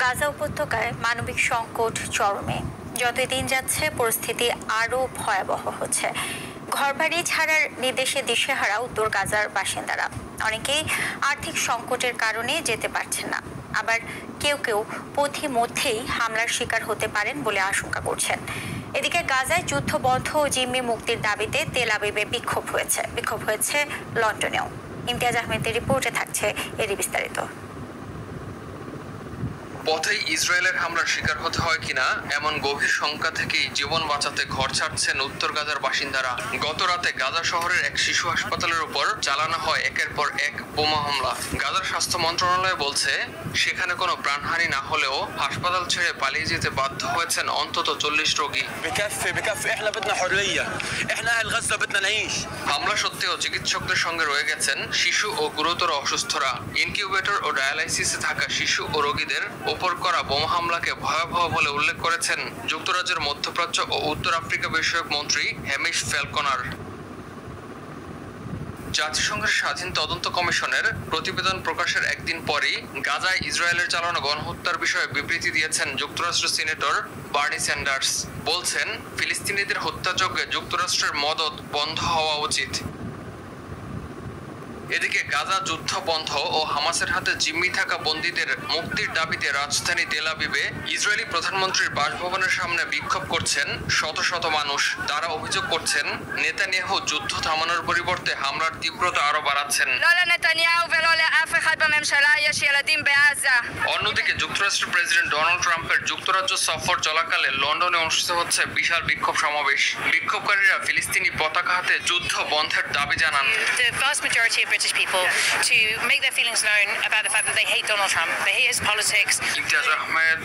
গাজা উপত্যকায় মানবিক সংকট চরমে। যতই দিন যাচ্ছে পরিস্থিতি আরও ভয়াবহ হচ্ছে। ঘরবাড়ি ছাড়ার নির্দেশে দিশেহারা উত্তর গাজার বাসিন্দারা। অনেকেই আর্থিক সংকটের কারণে যেতে পারছেন না, আবার কেউ কেউ পথিমধ্যেই হামলার শিকার হতে পারেন বলে আশঙ্কা করছেন। এদিকে গাজায় যুদ্ধ বন্ধ ও জিম্মি মুক্তির দাবিতে তেল আবিবে বিক্ষোভ হয়েছে লন্ডনেও। ইমতিয়াজ আহমেদের রিপোর্টে থাকছে এরই বিস্তারিত। পথে ইসরায়েলের হামলার শিকার হতে হয় কিনা এমন গভীর শঙ্কা থেকেই জীবন বাঁচাতে ঘর ছাড়ছেন উত্তর গাজার বাসিন্দারা। গত রাতে গাজা শহরের এক শিশু হাসপাতালের উপর চালানো হয় একের পর এক বোমা হামলা। গাজার স্বাস্থ্য মন্ত্রণালয় বলছে সেখানে কোনো প্রাণহানি না হলেও হাসপাতাল ছেড়ে পালিয়ে যেতে বাধ্য হয়েছেন অন্তত 40 রোগী। হামলা সত্ত্বেও চিকিৎসকদের সঙ্গে রয়ে গেছেন শিশু ও গুরুতর অসুস্থরা। ইনকিউবেটর ও ডায়ালাইসিসে থাকা শিশু ও রোগীদের উপর করা বোমা হামলাকে ভয়াবহ বলে উল্লেখ করেছেন যুক্তরাজ্যের মধ্যপ্রাচ্য ও উত্তর আফ্রিকা বিষয়ক মন্ত্রী হ্যামিশ ফ্যালকনার। জাতিসংঘের স্বাধীন তদন্ত কমিশনের প্রতিবেদন প্রকাশের একদিন পরই গাজায় ইসরায়েলের চালানো গণহত্যার বিষয়ে বিবৃতি দিয়েছেন যুক্তরাষ্ট্রের সিনেটর বার্নি স্যান্ডার্স। বলছেন, ফিলিস্তিনিদের হত্যাযজ্ঞে যুক্তরাষ্ট্রের মদদ বন্ধ হওয়া উচিত। এদিকে গাজা যুদ্ধ বন্ধ ও হামাসের হাতে জিম্মি থাকা বন্দীদের মুক্তির দাবিতে রাজধানী তেল আবিবে ইসরায়েলি প্রধানমন্ত্রীর বাসভবনের সামনে বিক্ষোভ করছেন শত শত মানুষ। তারা অভিযোগ করছেন, নেতানিয়াহু যুদ্ধ থামানোর পরিবর্তে হামলার তীব্রতা আরো বাড়াচ্ছেন। অন্যদিকে যুক্তরাষ্ট্রের প্রেসিডেন্ট ডোনাল্ড ট্রাম্পের যুক্তরাজ্য সফর চলাকালে লন্ডনে অনুষ্ঠিত হচ্ছে বিশাল বিক্ষোভ সমাবেশ। বিক্ষোভকারীরা ফিলিস্তিনি পতাকা হাতে যুদ্ধ বন্ধের দাবি জানান। British people to make their feelings known about the fact that they hate Donald Trump, they hate his politics. Imtiaz Ahmed,